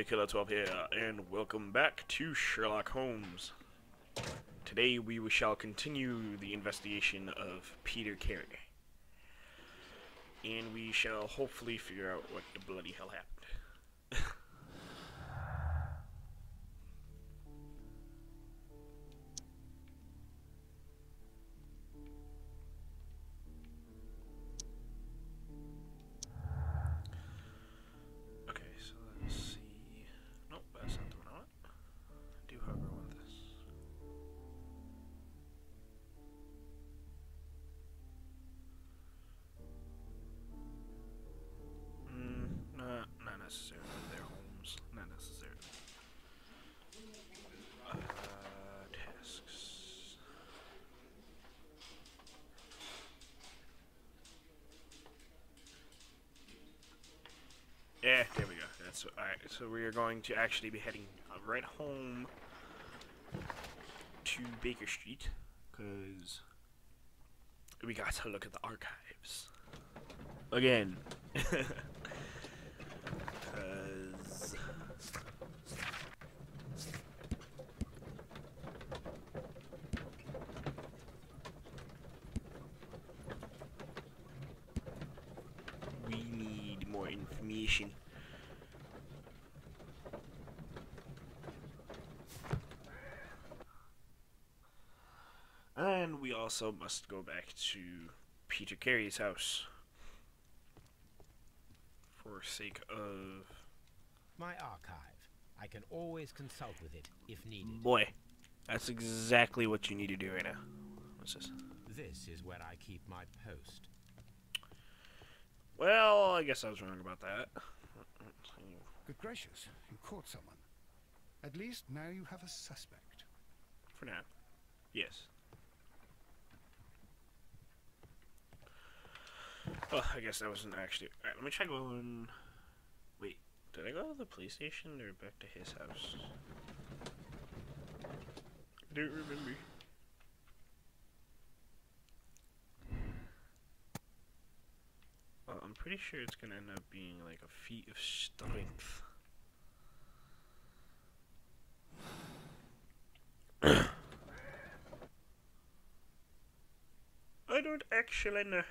Killer12 here, and welcome back to Sherlock Holmes. Today we shall continue the investigation of Peter Carey, and we shall hopefully figure out what the bloody hell happened. Not necessarily. They're Holmes. Not necessarily. Tasks. Yeah, there we go. That's alright. So we are going to actually be heading right home to Baker Street, because we got to look at the archives again. We need more information. And we also must go back to Peter Carey's house for sake of my archive. I can always consult with it if needed. Boy, that's exactly what you need to do right now. What's this? This is where I keep my post. Well, I guess I was wrong about that. Good gracious, you caught someone. At least now you have a suspect. For now, yes. Well, I guess that wasn't actually... Alright, let me try going... Wait, did I go to the police station or back to his house? I don't remember. Well, I'm pretty sure it's gonna end up being like a feat of strength. I don't actually know.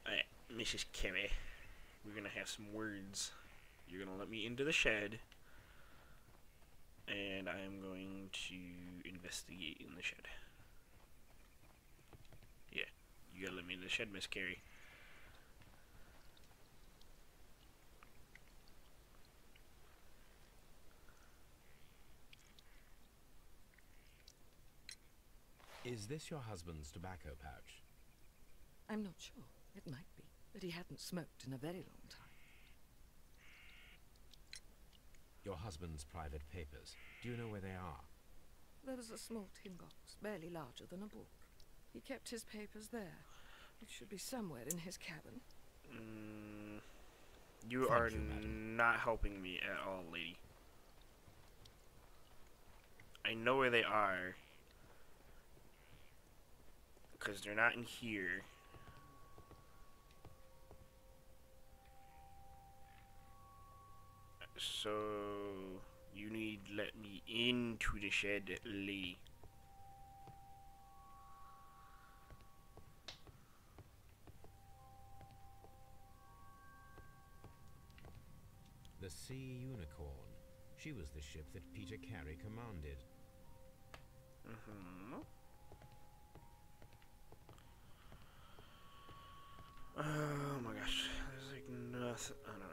Alright, Mrs. Carey, we're gonna have some words. You're gonna let me into the shed, and I'm going to investigate in the shed. Yeah, you gotta let me in the shed, Miss Carey. Is this your husband's tobacco pouch? I'm not sure. It might be, but he hadn't smoked in a very long time. Your husband's private papers. Do you know where they are? There was a small tin box, barely larger than a book. He kept his papers there. It should be somewhere in his cabin. You are not helping me at all, lady. I know where they are, because they're not in here. So you need to let me into the shed, lady. The Sea Unicorn. She was the ship that Peter Carey commanded. Oh my gosh, there's like nothing. I don't know.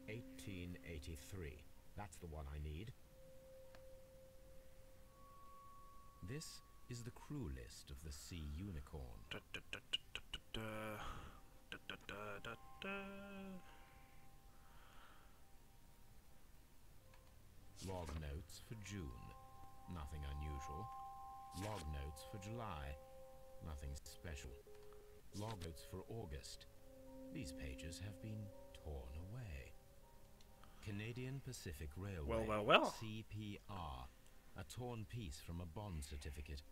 1883. That's the one I need. This is the crew list of the Sea Unicorn. Log notes for June. Nothing unusual. Log notes for July. Nothing special. Log notes for August. These pages have been torn away. Canadian Pacific Railway. Well. CPR. A torn piece from a bond certificate.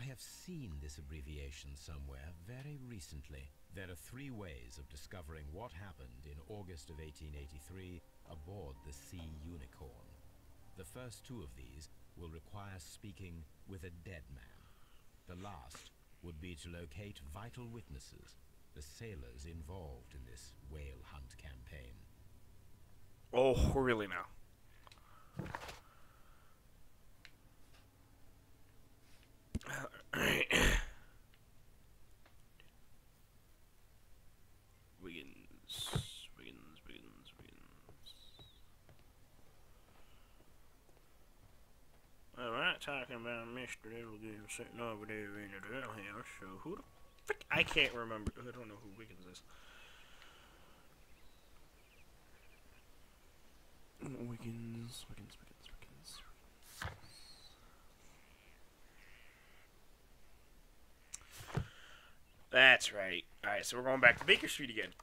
I have seen this abbreviation somewhere very recently. There are three ways of discovering what happened in August of 1883 aboard the Sea Unicorn. The first two of these will require speaking with a dead man. The last would be to locate vital witnesses, the sailors involved in this whale hunt campaign. Oh, really now? Wiggins. Alright, talking about Mr. Elegant sitting over there in the jailhouse, so who the frick? I can't remember. I don't know who Wiggins is. Wiggins. That's right. Alright, so we're going back to Baker Street again.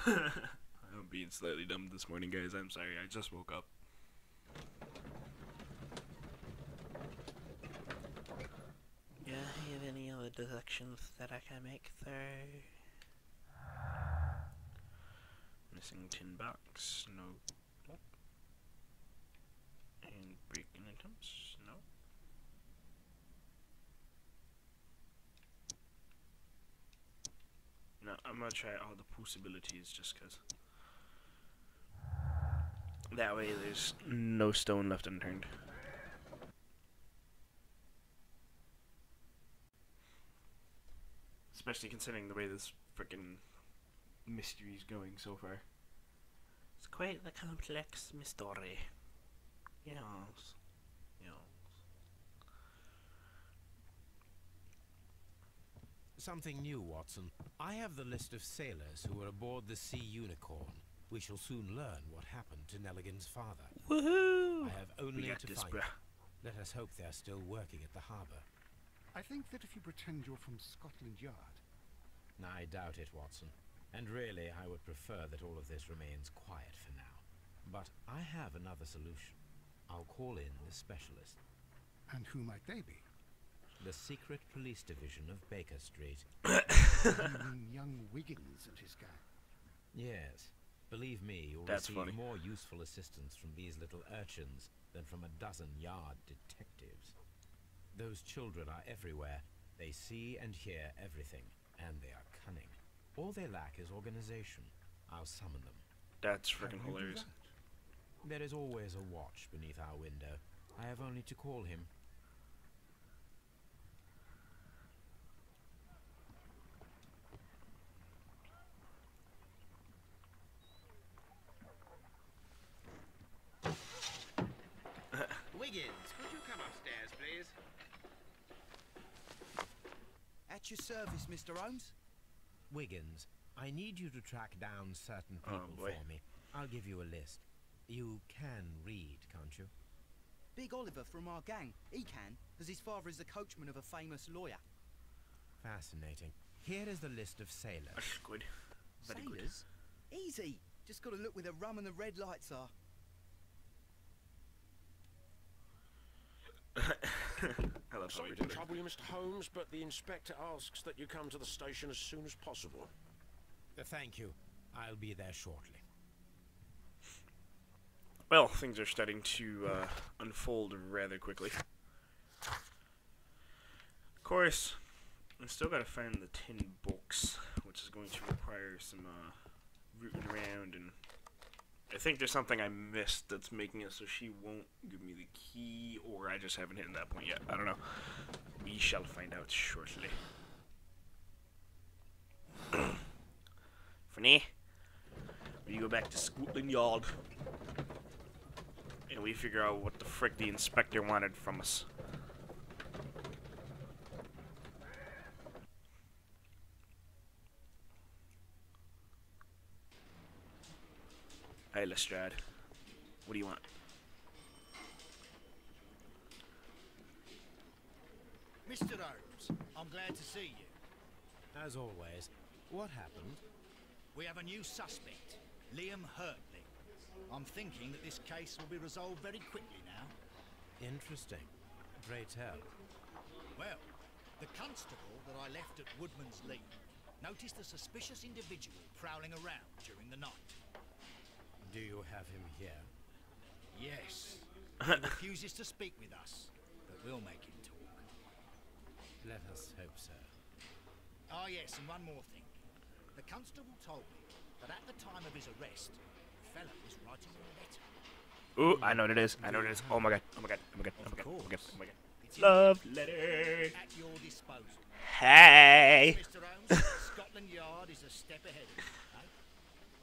I'm being slightly dumb this morning, guys. I'm sorry. I just woke up. Yeah, you have any other deductions that I can make, sir? Missing $10. No. And breaking attempts. No. No, I'm gonna try all the possibilities just because. That way there's no stone left unturned. Especially considering the way this frickin' mystery's going so far. It's quite the complex mystery. Yes. Something new, Watson. I have the list of sailors who were aboard the Sea Unicorn. We shall soon learn what happened to Nelligan's father. Woohoo! I have only to this, find bruh. them. Let us hope they're still working at the harbour. I think that if you pretend you're from Scotland Yard... I doubt it, Watson. And really, I would prefer that all of this remains quiet for now. But I have another solution. I'll call in the specialist. And who might they be? The secret police division of Baker Street. You mean young Wiggins and his gang? Yes. Believe me, you'll That's receive funny. more useful assistance from these little urchins than from a dozen yard detectives. Those children are everywhere. They see and hear everything, and they are cunning. All they lack is organization. I'll summon them. That's How freaking do you do hilarious. that? There is always a watch beneath our window. I have only to call him. Wiggins, could you come upstairs, please? At your service, Mr. Holmes. Wiggins, I need you to track down certain Oh, people boy. for me. I'll give you a list. You can read, can't you? Big Oliver from our gang. He can, as his father is the coachman of a famous lawyer. Fascinating. Here is the list of sailors. That's good. Very good. Sailors? Easy. Just got to look where the rum and the red lights are. I love how Sorry we to do that. trouble you, Mr. Holmes, but the inspector asks that you come to the station as soon as possible. Thank you. I'll be there shortly. Well, things are starting to unfold rather quickly. Of course, I still gotta find the 10 books, which is going to require some rooting around, and I think there's something I missed that's making it so she won't give me the key, or I just haven't hit that point yet. I don't know. We shall find out shortly. For now, we go back to Scotland Yard, and we figure out what the frick the inspector wanted from us. Hey, Lestrade. What do you want? Mr. Holmes, I'm glad to see you. As always, what happened? We have a new suspect, Liam Hurtley. I'm thinking that this case will be resolved very quickly now. Interesting. Pray tell. Well, the constable that I left at Woodman's Leap noticed a suspicious individual prowling around during the night. Do you have him here? Yes. He refuses to speak with us, but we'll make him talk. Let us hope so. Ah, yes, and one more thing. The constable told me that at the time of his arrest, the fellow was writing a letter. Ooh, I know what it is. I know what it is. Oh my god. Oh my god. Oh my god. Oh my god. Oh my god. Oh my god. It's in Love the letter. at your disposal. Hey. Mr. Holmes, Scotland Yard is a step ahead of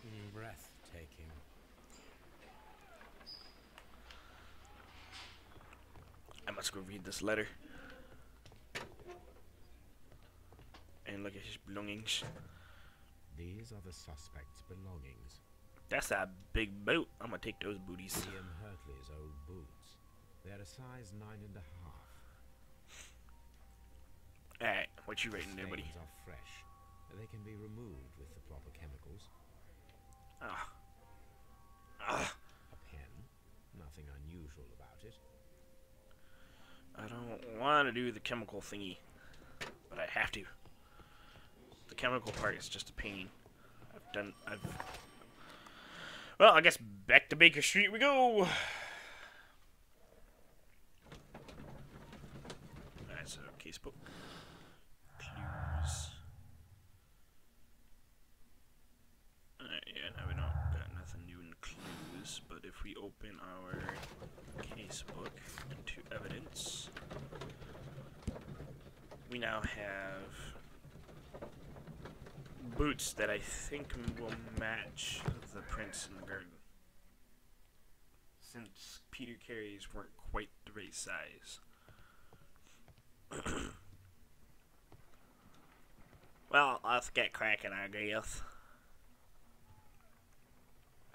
you, eh? Breathtaking. I must go read this letter. And look at his belongings. These are the suspect's belongings. That's a big boot. I'm gonna take those booties. Liam Hurtley's old boots. They're a size 9.5. Alright, what you rating there, buddy? Stains are fresh. They can be removed with the proper chemicals. Ah. Ah. A pen. Nothing unusual about it. I don't want to do the chemical thingy, but I have to. The chemical part is just a pain. Well, I guess back to Baker Street we go. Alright, so casebook. Clues. Alright, yeah, now we don't got nothing new in clues, but if we open our casebook into evidence, we now have boots that I think will match the prints in the garden, since Peter Carey's weren't quite the right size. Well, let's get cracking, I guess.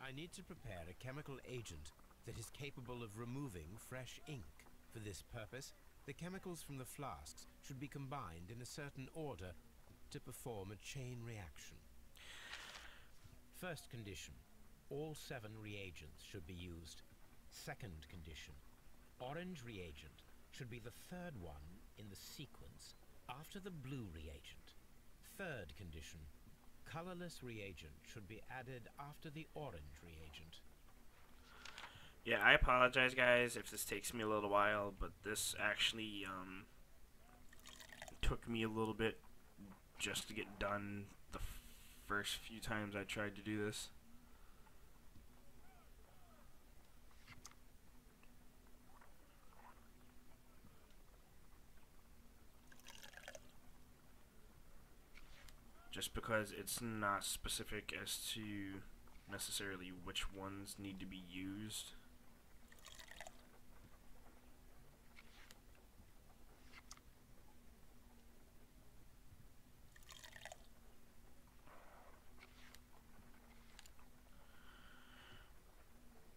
I need to prepare a chemical agent that is capable of removing fresh ink. For this purpose, the chemicals from the flasks should be combined in a certain order to perform a chain reaction. First condition, all 7 reagents should be used. Second condition, orange reagent should be the third one in the sequence after the blue reagent. Third condition, colorless reagent should be added after the orange reagent. Yeah, I apologize, guys, if this takes me a little while, but this actually took me a little bit just to get done the first few times I tried to do this. Just because it's not specific as to necessarily which ones need to be used.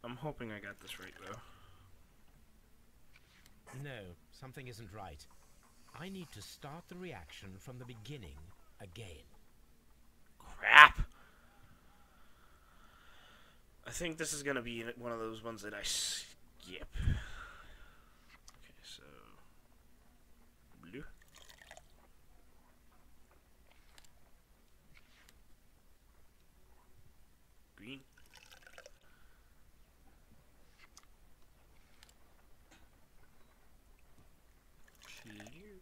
I'm hoping I got this right, though. No, something isn't right. I need to start the reaction from the beginning again. Crap! I think this is gonna be one of those ones that I skip. Okay, so blue. Green. Clear.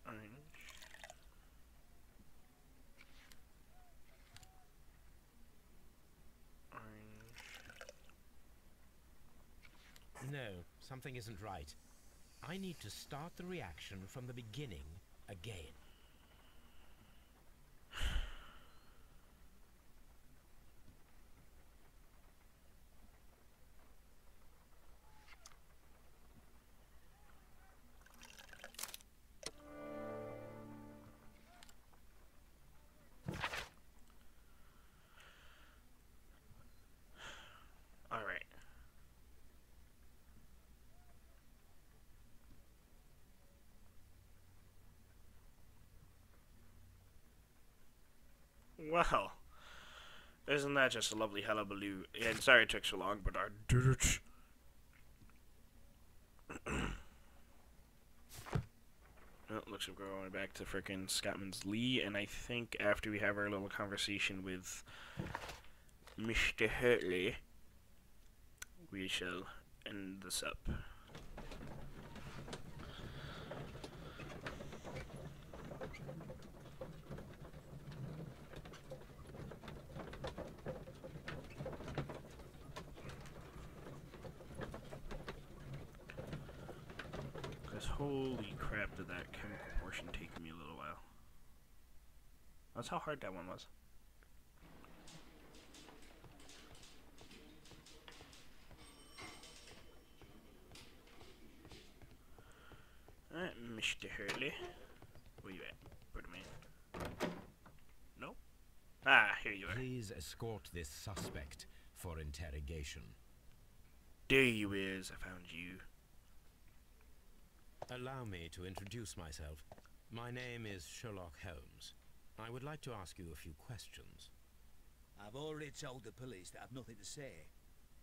Orange. No, something isn't right. I need to start the reaction from the beginning again. All right. Well, isn't that just a lovely hullabaloo? And sorry it took so long, but I did it. Well, looks like we're going back to frickin' Scotland's Lee, and I think after we have our little conversation with Mr. Hurtley, we shall end this up. Holy crap, did that chemical portion take me a little while. That's how hard that one was. Alright, Mr. Hurley. Where you at? Where the man? No? Ah, here you are. Please escort this suspect for interrogation. There you is, I found you. Allow me to introduce myself. My name is Sherlock Holmes. I would like to ask you a few questions. I've already told the police that I've nothing to say.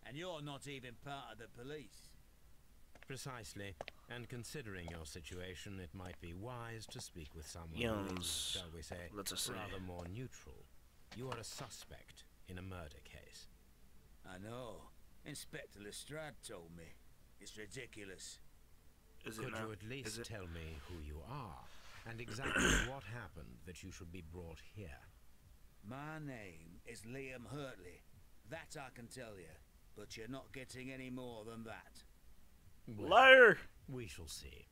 And you're not even part of the police. Precisely. And considering your situation, it might be wise to speak with someone who is, Yes, shall we say, let's just say. rather more neutral. You are a suspect in a murder case. I know. Inspector Lestrade told me. It's ridiculous. Is it Could now? you at least Is it? tell me who you are, and exactly what happened that you should be brought here? My name is Liam Hurtley. That I can tell you. But you're not getting any more than that. Well, Liar! we shall see.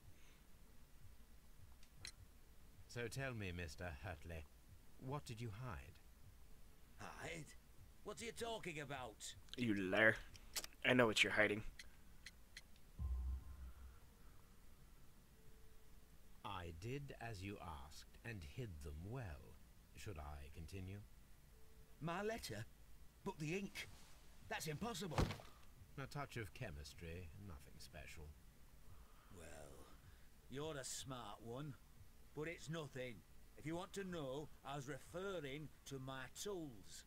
So tell me, Mr. Hurtley, what did you hide? Hide? What are you talking about? You liar. I know what you're hiding. I did as you asked, and hid them well. Should I continue? My letter? But the ink? That's impossible. A touch of chemistry, nothing special. Well, you're a smart one. But it's nothing. If you want to know, I was referring to my tools.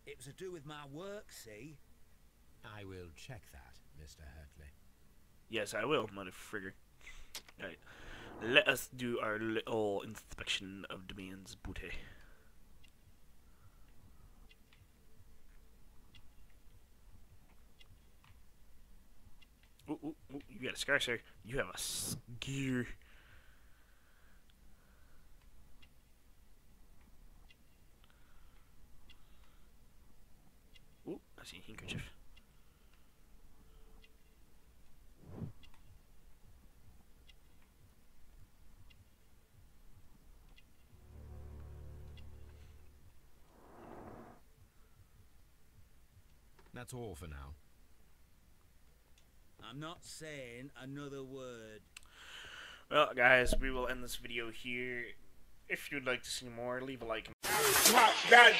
It was to do with my work, see? I will check that, Mr. Hurtley. Yes, I will, motherfrigger. Alright. Let us do our little inspection of the man's booty. Ooh, ooh, ooh, you got a scar, sir. You have a scar. Ooh, I see a handkerchief. That's all for now. I'm not saying another word. Well, guys, we will end this video here. If you'd like to see more, leave a like. And